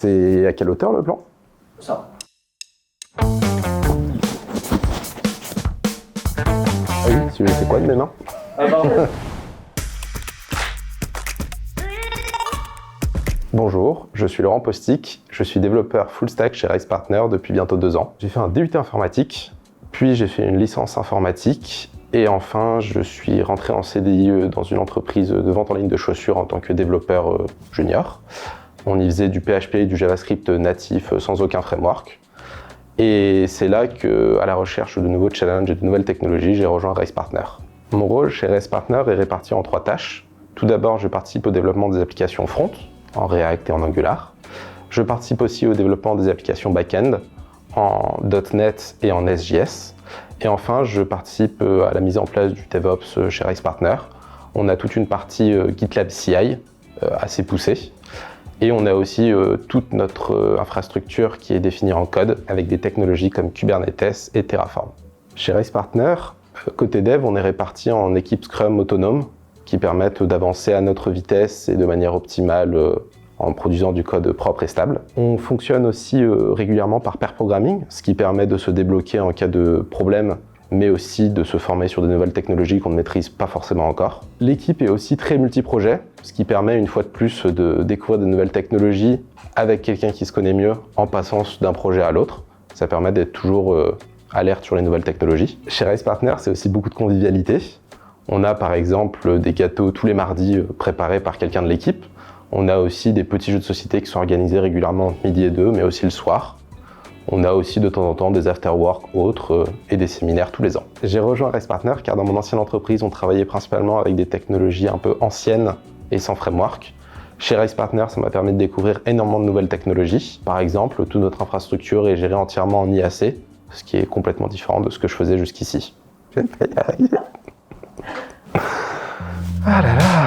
C'est à quelle hauteur le plan? Ça. Ah oui, c'est quoi de mes mains? Pardon. Bonjour, je suis Laurent Postic, je suis développeur full stack chez Race Partner depuis bientôt 2 ans. J'ai fait un DUT informatique, puis j'ai fait une licence informatique, et enfin je suis rentré en CDI dans une entreprise de vente en ligne de chaussures en tant que développeur junior. On y faisait du PHP et du JavaScript natif sans aucun framework. Et c'est là que, à la recherche de nouveaux challenges et de nouvelles technologies, j'ai rejoint Race Partner. Mon rôle chez Race Partner est réparti en 3 tâches. Tout d'abord, je participe au développement des applications front, en React et en Angular. Je participe aussi au développement des applications back-end, en .NET et en SJS. Et enfin, je participe à la mise en place du DevOps chez Race Partner. On a toute une partie GitLab CI assez poussée. Et on a aussi toute notre infrastructure qui est définie en code avec des technologies comme Kubernetes et Terraform. Chez Race Partner, côté dev, on est réparti en équipes Scrum autonomes qui permettent d'avancer à notre vitesse et de manière optimale en produisant du code propre et stable. On fonctionne aussi régulièrement par pair programming, ce qui permet de se débloquer en cas de problème, mais aussi de se former sur de nouvelles technologies qu'on ne maîtrise pas forcément encore. L'équipe est aussi très multi-projet, ce qui permet une fois de plus de découvrir de nouvelles technologies avec quelqu'un qui se connaît mieux en passant d'un projet à l'autre. Ça permet d'être toujours alerte sur les nouvelles technologies. Chez Race Partner, c'est aussi beaucoup de convivialité. On a par exemple des gâteaux tous les mardis préparés par quelqu'un de l'équipe. On a aussi des petits jeux de société qui sont organisés régulièrement entre midi et 2, mais aussi le soir. On a aussi de temps en temps des after-work autres et des séminaires tous les ans. J'ai rejoint Race Partner car dans mon ancienne entreprise, on travaillait principalement avec des technologies un peu anciennes et sans framework. Chez Race Partner, ça m'a permis de découvrir énormément de nouvelles technologies. Par exemple, toute notre infrastructure est gérée entièrement en IAC, ce qui est complètement différent de ce que je faisais jusqu'ici. J'ai failli y arriver. Ah là là.